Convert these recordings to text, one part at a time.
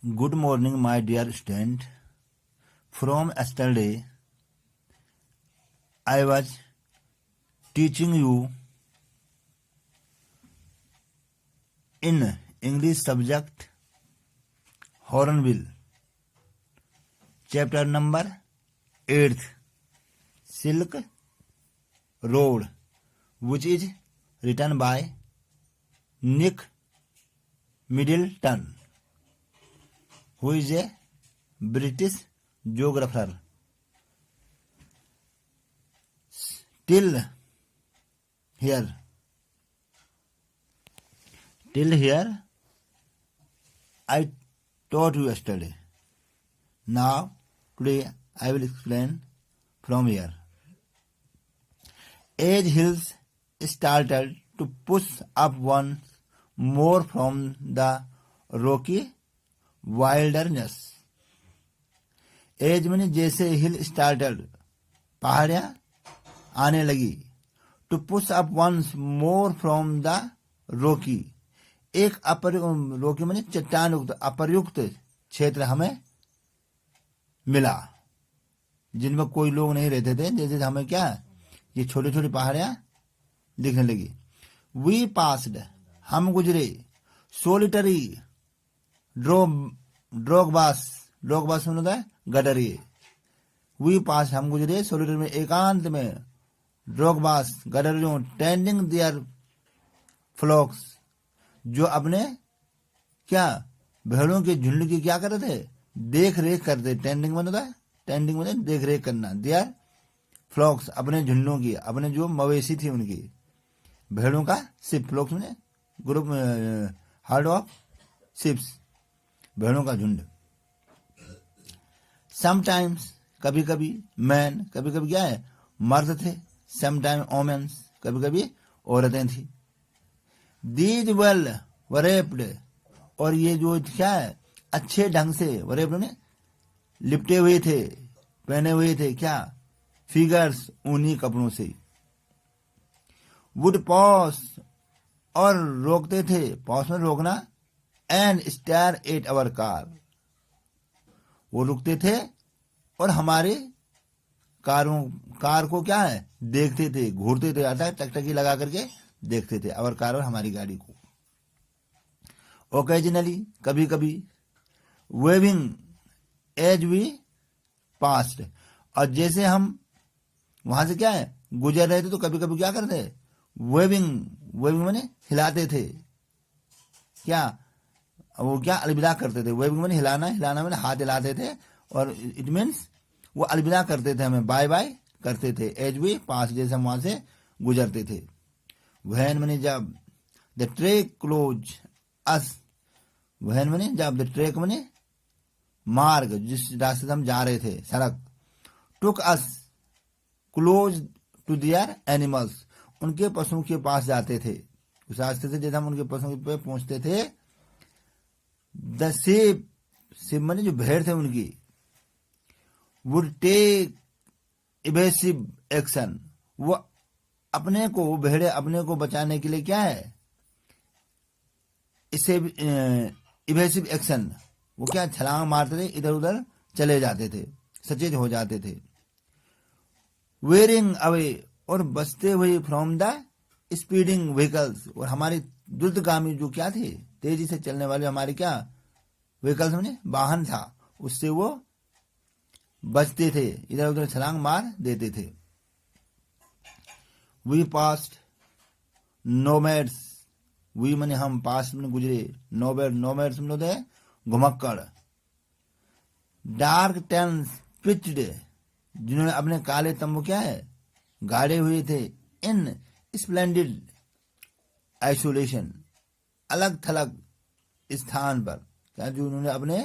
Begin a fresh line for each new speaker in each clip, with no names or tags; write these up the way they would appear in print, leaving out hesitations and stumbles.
Good morning, my dear student. From yesterday, I was teaching you in English subject Hornbill, chapter number 8, Silk Road, which is written by Nick Middleton, who is a British geographer. Till here, I taught you yesterday. Now, today I will explain from here. As hills started to push up once more from the rocky wilderness. As मैंने जैसे hill started पहाड़ियां आने लगी, to push up once more from the rocky, एक रोकी मैंने चट्टान युक्त अपर्युक्त क्षेत्र हमें मिला जिनमें कोई लोग नहीं रहते थे। जैसे हमें क्या ये छोटी छोटी पहाड़ियां दिखने लगी। वी पास्ड, हम गुजरे, सोलिटरी ड्रोगबास होता है गडरिए। वी पास, हम गुजरे, सोलिटरी में एकांत में, ड्रोगबास गडरियों, टेंडिंग देयर फ्लॉक्स, जो अपने क्या भेड़ों के झुंड की क्या कर रहे थे, देख रेख करते। टेंडिंग में होता है, टेंडिंग में देख रेख करना। देयर फ्लॉक्स, अपने झुंडों की, अपने जो मवेशी थी उनकी, भेड़ों का शिप, फ्लॉक्स में ग्रुप, हार्ड ऑफ शिप्स, भेड़ों का झुंड। समटाइम्स, कभी कभी, मैन, कभी कभी क्या है मर्द थे, समटाइम ओमेन्स, कभी कभी औरतें थी। दीज वेल वरेप्ड, और ये जो क्या है अच्छे ढंग से, वरेप्ड ने लिपटे हुए थे, पहने हुए थे क्या, फिगर्स, ऊनी कपड़ों से। वुड पॉज, और रोकते थे, पॉज में रोकना, and stare at our car, वो रुकते थे और हमारे कार को क्या है देखते थे, घूरते थे, अर्थात टकटकी लगा करके देखते थे अवर कार और हमारी गाड़ी को। ओकेजनली, कभी कभी, वेविंग एज वी पास्ट, और जैसे हम वहां से क्या है गुजर रहे थे तो कभी कभी क्या करते, वेविंग माने हिलाते थे, क्या वो क्या अलविदा करते थे। वेविंग मैंने हिलाना, मैंने हाथ हिलाते थे, और इट मीन्स वो अलविदा करते थे, हमें बाय बाय करते थे। एज वी पास, जैसे हम वहां से गुजरते थे। वहन मैंने जब, द ट्रेक क्लोज अस, वहन मैंने जब, द ट्रेक मैंने मार्ग, जिस रास्ते से हम जा रहे थे, सड़क, took us close to their animals, उनके पशुओं के पास जाते थे, उस रास्ते से जैसे हम उनके पशुओं पे पहुंचते थे। द शिप माने जो भेड़ थे उनकी, वुड टेक इवेसिव एक्शन, वो अपने को, भेड़े अपने को बचाने के लिए क्या है, इससे इवेसिव एक्शन, वो क्या छलांग मारते थे, इधर उधर चले जाते थे, सचेत हो जाते थे। वेयरिंग अवे, और बचते हुए, फ्रॉम द स्पीडिंग व्हीकल्स, और हमारी द्रुतगामी जो क्या थे, तेजी से चलने वाले हमारे क्या व्हीकल्स में वाहन था, उससे वो बचते थे, इधर उधर छलांग मार देते थे। वी पास्ट नोमैड्स, वी मने हम, पास में गुजरे, नोमैड्स में होते हैं घुमक्कड़। डार्क टेंस पिच्ड, जिन्होंने अपने काले तंबू क्या है गाड़े हुए थे। इन स्प्लेंडिड आइसोलेशन, अलग थलग स्थान पर, क्या जो उन्होंने अपने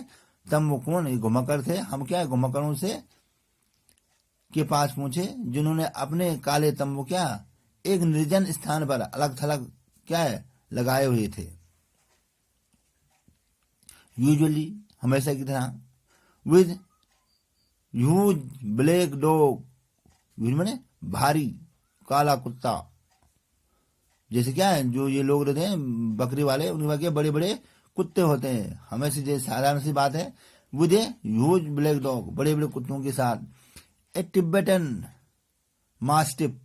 तंबू, कौन घुमक्कड़ थे, हम क्या है घुमक्कड़ों से के पास पहुंचे, जिन्होंने अपने काले तंबू क्या एक निर्जन स्थान पर अलग थलग क्या है लगाए हुए थे। यूजुअली, हमेशा की तरह, विद ह्यूज ब्लैक डॉग, माने भारी काला कुत्ता, जैसे क्या है जो ये लोग रहते हैं बकरी वाले, उनके पास क्या बड़े बड़े कुत्ते होते हैं, हमें से जो साधारण सी बात है, with a huge black dog, बड़े बड़े कुत्तों के साथ, ए टिब्बतन मास्टिफ,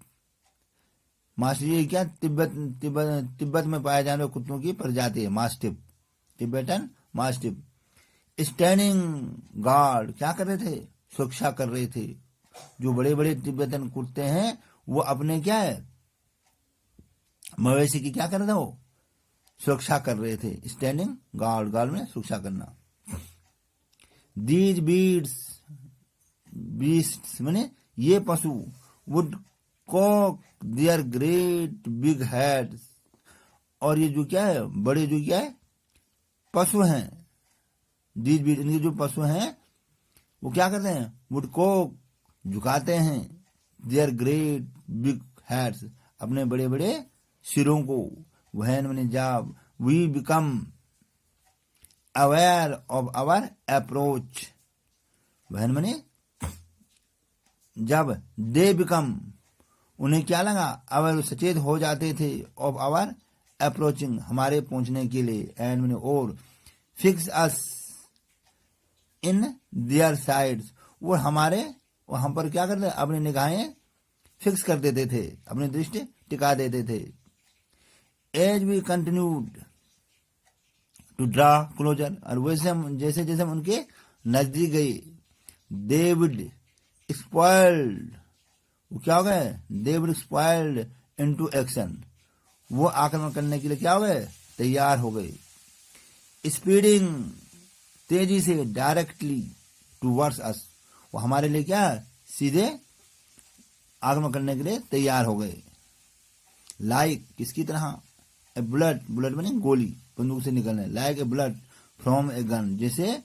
मास्टिफ ये क्या, तिब्बत में पाए जाने वाले कुत्तों की प्रजाति है मास्टिफ, टिब्बतन मास्टिफ, स्टैंडिंग गार्ड, क्या कर रहे थे, सुरक्षा कर रहे थे। जो बड़े बड़े तिब्बतन कुत्ते हैं वो अपने क्या है, मवेशी की क्या कर रहे थे, वो सुरक्षा कर रहे थे, स्टैंडिंग गार्ड, गार्ड में सुरक्षा करना। दीज बीस्ट्स माने ये पशु, wood cock their great big heads, और ये जो क्या है, बड़े जो क्या है पशु हैं, दीज बीट, इनके जो पशु हैं वो क्या करते हैं, वुड कॉक झुकाते हैं, देयर ग्रेट बिग हेड्स, अपने बड़े बड़े सिरों को। वहन मैंने जब we become aware of our approach, when मैंने जब दे बिकम, उन्हें क्या लगा, अवेयर सचेत हो जाते थे, ऑफ आवर अप्रोचिंग, हमारे पहुंचने के लिए, एंड मैंने और fix us in their sides, वो हमारे और हम पर क्या करते, अपनी निगाहें फिक्स कर देते थे, अपनी दृष्टि टिका देते थे। As we continued to draw closer, और वैसे हम जैसे जैसे हम उनके नजदीक गए, दे वुड स्पॉइल्ड, वो क्या हो गए, they would spoiled into action, वो आक्रमण करने के लिए क्या हो गए, तैयार हो गए। स्पीडिंग, तेजी से, डायरेक्टली टूवर्ड्स अस, वो हमारे लिए क्या, सीधे आक्रमण करने के लिए तैयार हो गए। लाइक, किसकी तरह, ए बुलेट, बुलेट माने गोली, बंदूक से निकलने, like a bullet from a gun, जैसे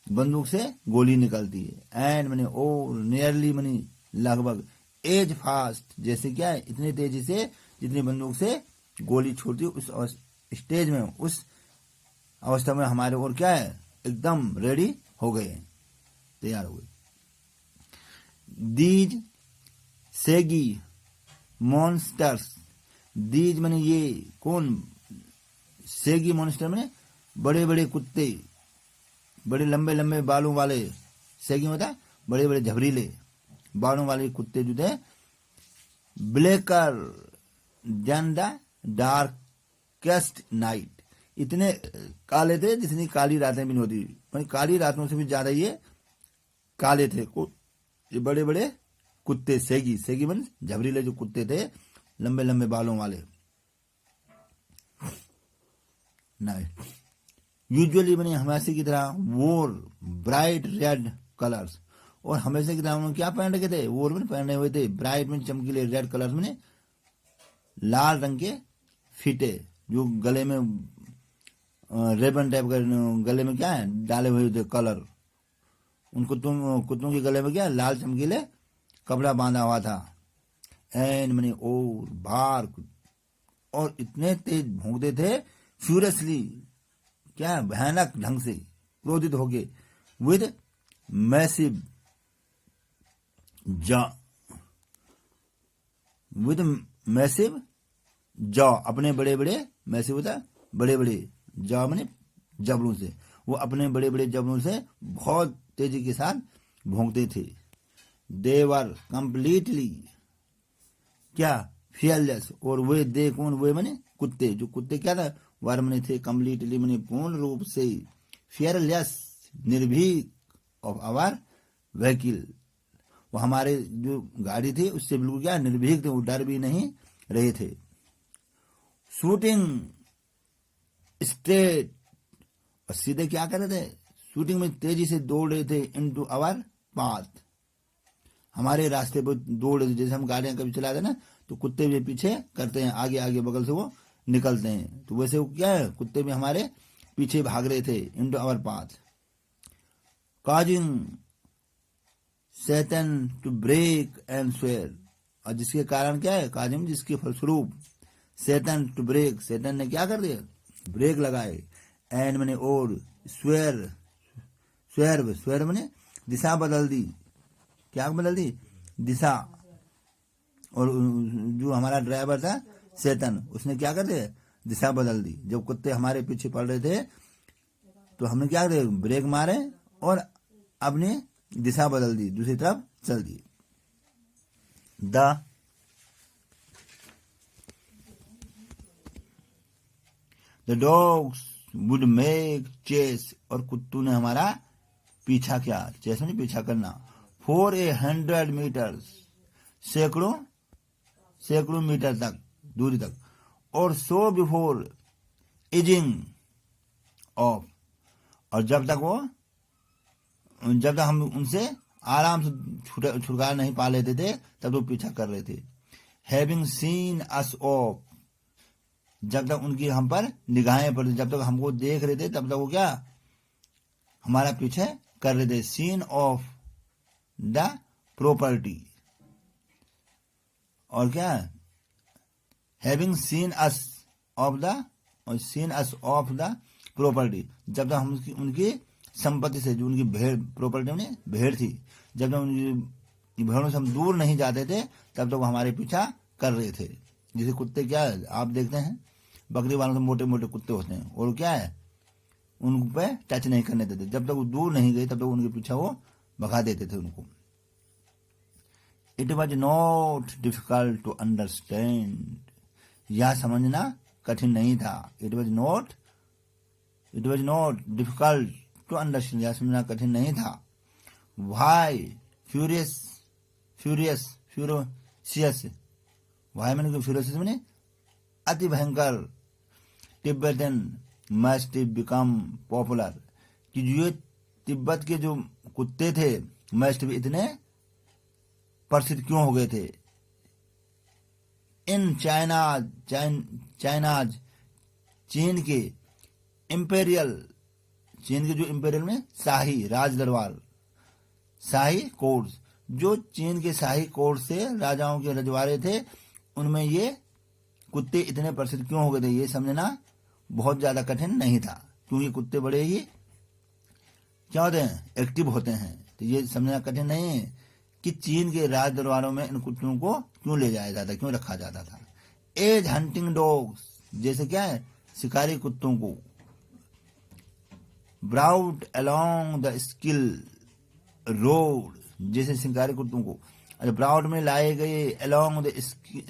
बंदूक से गोली निकलती है। एंड माने ओ, नियरली माने लगभग, एज फास्ट, जैसे क्या है, इतनी तेजी से जितनी बंदूक से गोली छोड़ती है, उस स्टेज में, उस अवस्था में हमारे और क्या है, एकदम रेडी हो गए, तैयार हो गए। दीज सेगी मॉन्स्टर्स, दीज माने ये कौन, सेगी मॉन्स्टर माने बड़े बड़े कुत्ते, बड़े लंबे लंबे बालों वाले, सेगी होता बड़े बड़े झबरीले बालों वाले कुत्ते जो थे, blacker than the darkest night, इतने काले थे जितनी काली रातें भी नहीं होती, काली रातों से भी ज्यादा ये काले थे। ये बड़े बड़े कुत्ते, सेगी, सेगी मन झबरीले जो कुत्ते थे, लंबे लंबे बालों वाले। नाइट यूजुअली बने हमेशा की तरह वोर ब्राइट रेड कलर्स, और हमेशा की तरह उन्होंने क्या पहन रखे थे, वोर में पहने हुए थे ब्राइट में चमकीले रेड कलर्स में, लाल रंग के फीटे, जो गले में रेबन टाइप का गले में क्या है डाले हुए थे कलर, उन कुत्तों के गले में क्या लाल चमकीले कपड़ा बांधा हुआ था। एंड मैंने और बार, और इतने तेज भौंकते थे, फ्यूरियसली, क्या भयानक ढंग से, क्रोधित हो गए, with massive jaw, with massive jaw, अपने बड़े बड़े, मैसिव होता बड़े बड़े, जॉ मैंने जबड़ों से, वो अपने बड़े बड़े जबड़ों से बहुत तेजी के साथ भौंकते थे। दे वर कंप्लीटली, क्या, फियरलेस, और वे दे कौन, वे मैंने कुत्ते, जो कुत्ते क्या था, वर मैंने थे कंप्लीटली मैंने पूर्ण रूप से, फियरलेस, निर्भीक, ऑफ आवर व्हीकल, वो हमारे जो गाड़ी थी उससे बिल्कुल क्या निर्भीक थे, वो डर भी नहीं रहे थे। शूटिंग स्ट्रेट, और सीधे क्या कर रहे थे, शूटिंग में तेजी से दौड़ रहे थे, इनटू आवर पाथ, हमारे रास्ते पर दौड़ रहे थे। जैसे हम गाड़ियां कभी चलाते ना, तो कुत्ते भी पीछे करते हैं, आगे आगे बगल से वो निकलते हैं, तो वैसे वो क्या है, कुत्ते भी हमारे पीछे भाग रहे थे, into our path, causing Satan to brake and swerve, और जिसके कारण क्या है, काजिंग, जिसके फलस्वरूप, सैतन टू ब्रेक, सैतन ने क्या कर दिया, ब्रेक लगाए, एंड मैंने और स्वेयर, स्वेर, स्वेर मैंने दिशा बदल दी, क्या बदल दी, दिशा, और जो हमारा ड्राइवर था सैतन, उसने क्या कर दिया, दिशा बदल दी। जब कुत्ते हमारे पीछे पड़ रहे थे तो हमने क्या किया, ब्रेक मारे और अपनी दिशा बदल दी, दूसरी तरफ चल दी। The dogs would make chase, और कुत्तों ने हमारा पीछा किया, चेस में पीछा करना, फॉर 100 मीटर्स, सैकड़ों मीटर तक, दूरी तक, और सो बिफोर इजिंग ऑफ, और जब तक हम उनसे आराम से छुटकारा नहीं पा लेते थे तब वो पीछा कर रहे थे। हैविंग सीन अस ऑफ, जब तक उनकी हम पर निगाहें पड़ती, जब तक हमको देख रहे थे तब तक वो क्या हमारा पीछे कर रहे थे। सीन ऑफ द प्रॉपर्टी, और क्या having scene us of the property, जब तक हम उनकी संपत्ति से, जो उनकी प्रॉपर्टी में भेड़ थी, जब तक उनकी भेड़ों से हम दूर नहीं जाते थे तब तक वो हमारे पीछा कर रहे थे। जैसे कुत्ते क्या है, आप देखते हैं बकरी वालों से मोटे मोटे कुत्ते होते हैं, और क्या है उन पे टच नहीं करने देते, जब तक वो दूर नहीं गए तब तक उनके पीछा वो भगा देते थे उनको। It was not difficult to understand, यह समझना कठिन नहीं था। It was not difficult to understand, यह समझना कठिन नहीं था। वाई फ्यूरियस, वाई मैंने फ्यूरियस मैंने अति भयंकर, तिब्बतन मस्ट बिकम पॉपुलर, कि जो तिब्बत के जो कुत्ते थे मस्ट भी इतने प्रसिद्ध क्यों हो गए थे। इन चाइनाज, चीन के इंपेरियल, चीन के जो इंपेरियल में शाही राज दरबार, शाही कोर्ट्स, जो चीन के शाही कोर्ट से राजाओं के रजवाड़े थे, उनमें ये कुत्ते इतने प्रसिद्ध क्यों हो गए थे, ये समझना बहुत ज्यादा कठिन नहीं था, क्योंकि कुत्ते बड़े ही क्या होते हैं, एक्टिव होते हैं। तो ये समझना कठिन नहीं है कि चीन के राज दरबारों में इन कुत्तों को क्यों ले जाया जाता, क्यों रखा जाता था। एज हंटिंग डॉग्स, जैसे क्या है शिकारी कुत्तों को, brought along the skill road, जैसे शिकारी कुत्तों को अच्छा ब्राउट में लाए गए अलोंग द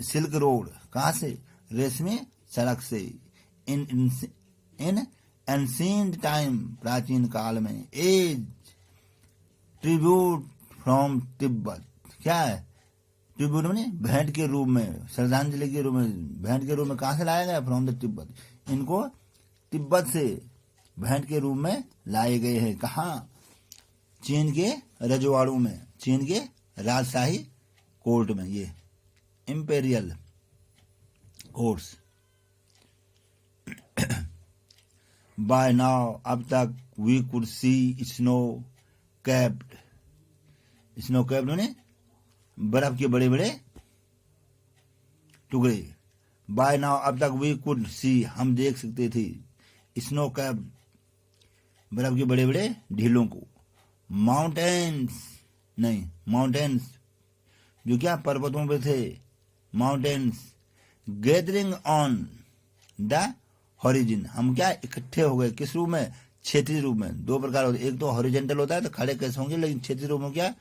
सिल्क रोड, कहां से, रेशमी सड़क से। इन एंशिएंट टाइम, प्राचीन काल में। एज ट्रिब्यूट फ्रॉम तिब्बत, क्या है ट्रिब्यूट में भेंट के रूप में, श्रद्धांजलि के रूप में, भेंट के रूप में कहां से लाया गया, फ्रॉम द तिब्बत, इनको तिब्बत से भेंट के रूप में लाए गए हैं। कहा, चीन के रजवाड़ों में, चीन के राजशाही कोर्ट में, ये इंपेरियल कोर्ट्स। बाय नाउ, अब तक, we could see snow capped, ने बर्फ के बड़े बड़े टुकड़े। बाय नाउ, अब तक, वी कुड सी, हम देख सकते थे, स्नो कैप्ड, बर्फ के बड़े बड़े ढीलों को। माउंटेन्स, जो क्या पर्वतों पे थे, mountains gathering on the horizon, हम क्या इकट्ठे हो गए, किस रूप में, क्षेत्रीय रूप में। दो प्रकार होते, एक तो हॉरिजेंटल होता है तो खड़े कैसे होंगे, लेकिन क्षेत्रीय रूप में क्या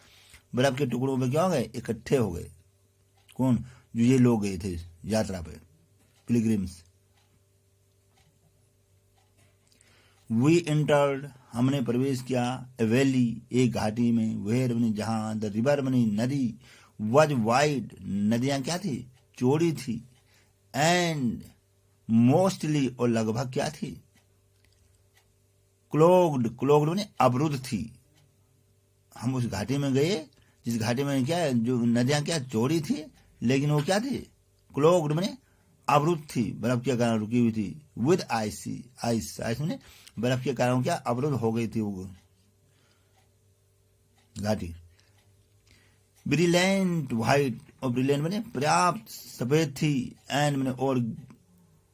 बर्फ के टुकड़ों में क्या हो गए, इकट्ठे हो गए। कौन, जो ये लोग गए थे यात्रा पे, पिलग्रिम्स। वी एंटर्ड, हमने प्रवेश किया, ए वैली, एक घाटी में, वेयर बनी, जहां, द रिवर बनी, नदी, वज वाइड, नदियां क्या थी, चौड़ी थी, एंड मोस्टली, और लगभग क्या थी, क्लोग्ड ने अवरुद्ध थी। हम उस घाटी में गए जिस घाटी में क्या है, जो नदियां क्या चौड़ी थी, लेकिन वो क्या थी, क्लोग्ड में अवरुद्ध थी, बर्फ के कारण रुकी हुई थी। विद आइस में बर्फ के कारण क्या अवरुद्ध हो गई थी वो घाटी। ब्रिलियंट व्हाइट, और ब्रिलियंट मैंने पर्याप्त सफेद थी, एंड मैंने और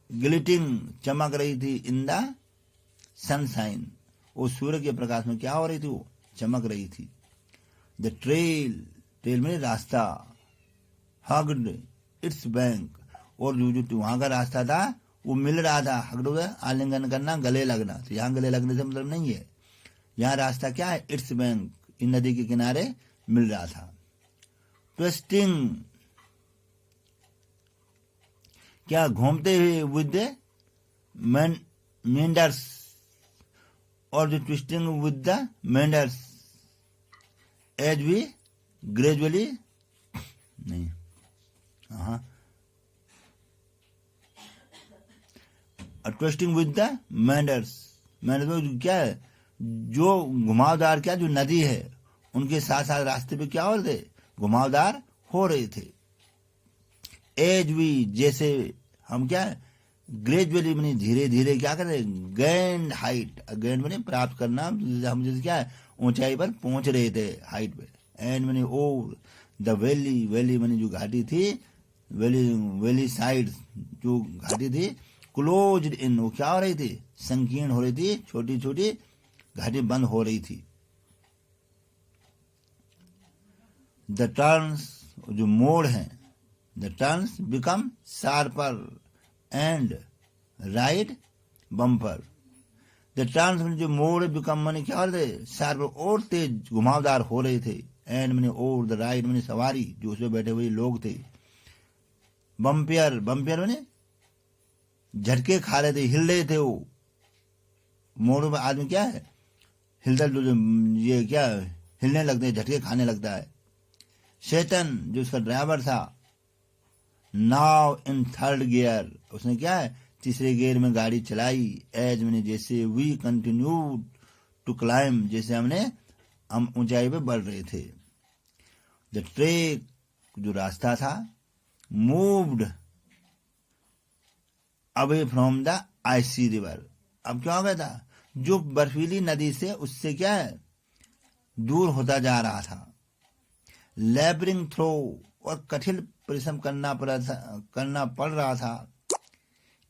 ग्लिटिंग, चमक रही थी, इन द सनशाइन, वो सूर्य के प्रकाश में क्या हो रही थी, वो चमक रही थी। द ट्रेल में रास्ता, हग्ड इट्स बैंक, और जो वहां का रास्ता था वो मिल रहा था, हगड़ो आलिंगन करना, गले लगना। तो यहाँ गले लगने से मतलब नहीं है, यहाँ रास्ता क्या है, इट्स बैंक, इन नदी के किनारे मिल रहा था। ट्विस्टिंग, क्या घूमते हुए विद द मेंडर्स, और जो twisting with the meanders as we gradually, नहीं, हाँ, twisting with the meanders, meanders क्या है, जो घुमावदार, क्या जो नदी है उनके साथ साथ रास्ते पे क्या हो रहे थे, घुमावदार हो रहे थे। एज वी, जैसे हम क्या है, ग्रेजुअली मैंने धीरे धीरे क्या कर रहे, गेंड हाइट, गेंड मैंने प्राप्त करना, हम जैसे क्या है ऊंचाई पर पहुंच रहे थे, हाइट पे। एंड मैंने ओवर द वैली, वैली मैंने जो घाटी थी, वैली साइड जो घाटी थी, क्लोज्ड इन, वो क्या हो रही थी, संकीर्ण हो रही थी, छोटी छोटी घाटी बंद हो रही थी। द टर्न्स, जो मोड़ हैं, the turns become sharper and right bumper. The turns में जो मोड़ बिकम मैंने क्या हो रहे थे, शार्पर और तेज घुमावदार हो रहे थे। एंड मैंने ओवर द राइड मैंने सवारी, जो उसमें बैठे हुए लोग थे। बम्पियर, बम्पियर मैंने झटके खा रहे थे, हिल रहे थे वो। मोड़ों में आदमी क्या है, हिलता, ये क्या हिलने लगते हैं, झटके खाने लगता है। शैतन, जो उसका ड्राइवर था, नाउ इन थर्ड गियर, उसने क्या है तीसरे गियर में गाड़ी चलाई। एज मैंने जैसे वी कंटिन्यू टू क्लाइम, जैसे हम ऊंचाई पे बढ़ रहे थे। द ट्रैक, जो रास्ता था, moved away from the icy river, अब क्या हो गया था, जो बर्फीली नदी से उससे क्या है दूर होता जा रहा था। लेबरिंग थ्रो, और कठिन परिश्रम करना पड़ रहा था।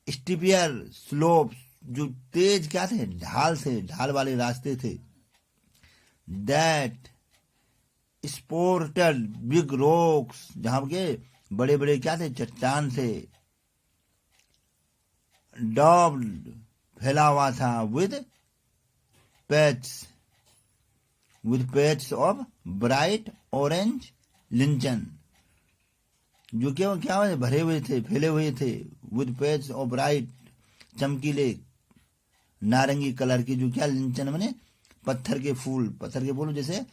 स्टीपियर स्लोप, जो तेज क्या थे, ढाल वाले रास्ते थे। दैट स्पोर्टेड बिग रॉक्स, जहां के बड़े बड़े क्या थे, चट्टान थे। डॉब्ड, फैला हुआ था, with patch of bright orange lichen, जो क्या भरे हुए थे, फैले हुए थे। विद पैच ऑफ ब्राइट, चमकीले नारंगी कलर की, जो क्या लिंचन मैंने पत्थर के फूल जैसे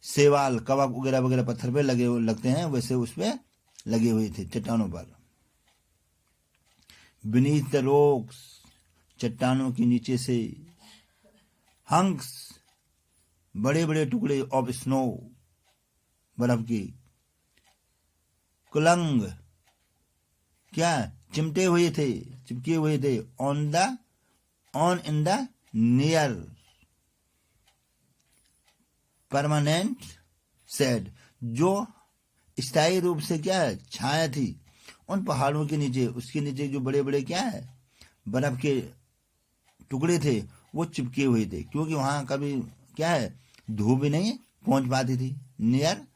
सेवाल, कवक वगैरह वगैरह पत्थर पे लगते हैं, वैसे उस पे लगे हुए थे चट्टानों पर। बीनीथ द रॉक्स, चट्टानों के नीचे से। हंक्स, बड़े बड़े टुकड़े ऑफ स्नो, बर्फ की। कुलंग, क्या चिपके हुए थे। On in the near permanent said, जो स्थायी रूप से क्या है छाया थी उन पहाड़ों के नीचे। उसके नीचे जो बड़े बड़े क्या है बर्फ के टुकड़े थे, वो चिपके हुए थे, क्योंकि वहां कभी क्या है धूप भी नहीं पहुंच पाती थी। नियर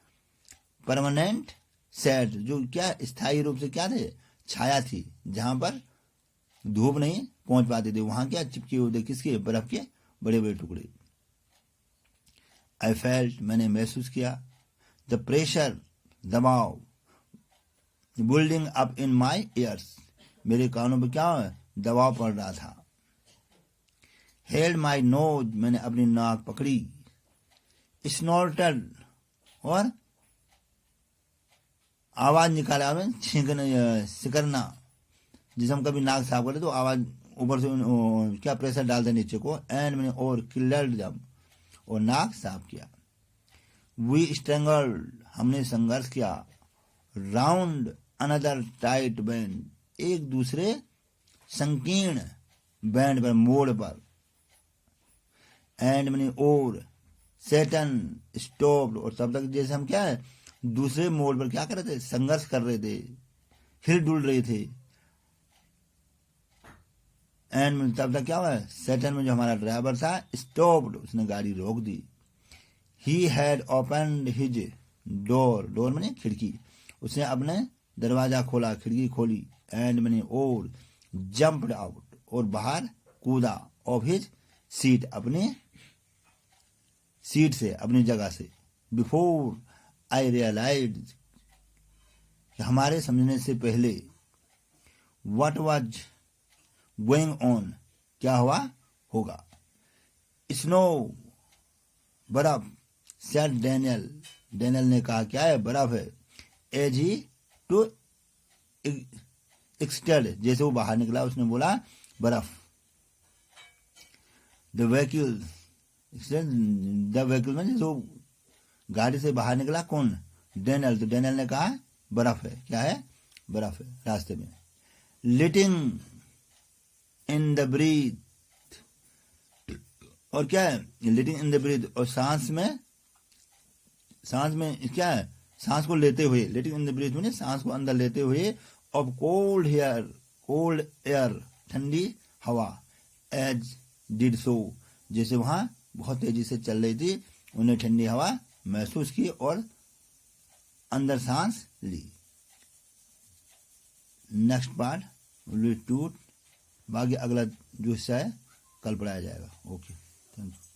परमानेंट सेड, जो क्या स्थायी रूप से क्या थे छाया थी, जहां पर धूप नहीं पहुंच पाती थी, वहां क्या चिपके हुए थे, किसके, बर्फ के बड़े बड़े टुकड़े। आई फेल्ट, मैंने महसूस किया। द प्रेशर, दबाव। Building up in my years, मेरे कानों पर क्या दबाव पड़ रहा था। हेल्ड माई नोज, मैंने अपनी नाक पकड़ी। स्नॉर्टेड, और आवाज निकाला, सिकरना, जिसे हम कभी नाक साफ करते तो आवाज ऊपर से क्या प्रेशर डालते नीचे को। एंड मैंने और क्लियर्ड जब, और नाक साफ किया। वी स्ट्रेंगल्ड, हमने संघर्ष किया। राउंड अनदर टाइट बैंड, एक दूसरे संकीर्ण बैंड पर, मोड़ पर। एंड मैंने और सेटन स्टॉप्ड, और तब तक जैसे हम क्या है दूसरे मोड़ पर क्या कर रहे थे, संघर्ष कर रहे थे, हिल डुल रहे थे। एंड तब तक क्या हुआ, सेटन में जो हमारा ड्राइवर था स्टॉप्ड, उसने गाड़ी रोक दी। He had opened his door, door मैंने खिड़की, उसने अपने दरवाजा खोला, खिड़की खोली। एंड मैंने और जंप्ड आउट, और बाहर कूदा, ऑफ हिज सीट, अपनी सीट से, अपनी जगह से। बिफोर आई रियलाइज, हमारे समझने से पहले, व्हाट वाज गोइंग ऑन, क्या हुआ होगा। स्नो, बर्फ, सेड डैनियल, डैनियल ने कहा क्या है, बर्फ है। एज ही टू एक्सटेड, जैसे वो बाहर निकला उसने बोला बर्फ। द व्हीकल, द व्हीकल में जो गाड़ी से बाहर निकला, कौन, डैनियल, तो डैनियल ने कहा बर्फ है, क्या है, बर्फ है रास्ते में। लिटिंग इन द ब्रीथ, और क्या है, लिटिंग इन द ब्रीथ, और सांस में क्या है, सांस को लेते हुए, लिटिंग इन द ब्रीथ में सांस को अंदर लेते हुए, ऑफ कोल्ड एयर, ठंडी हवा। एज डिड सो, जैसे वहां बहुत तेजी से चल रही थी, उन्हें ठंडी हवा महसूस की और अंदर सांस ली। नेक्स्ट पार्ट विल टू, बाकी अगला जो हिस्सा है कल पढ़ाया जाएगा। Okay, thank you.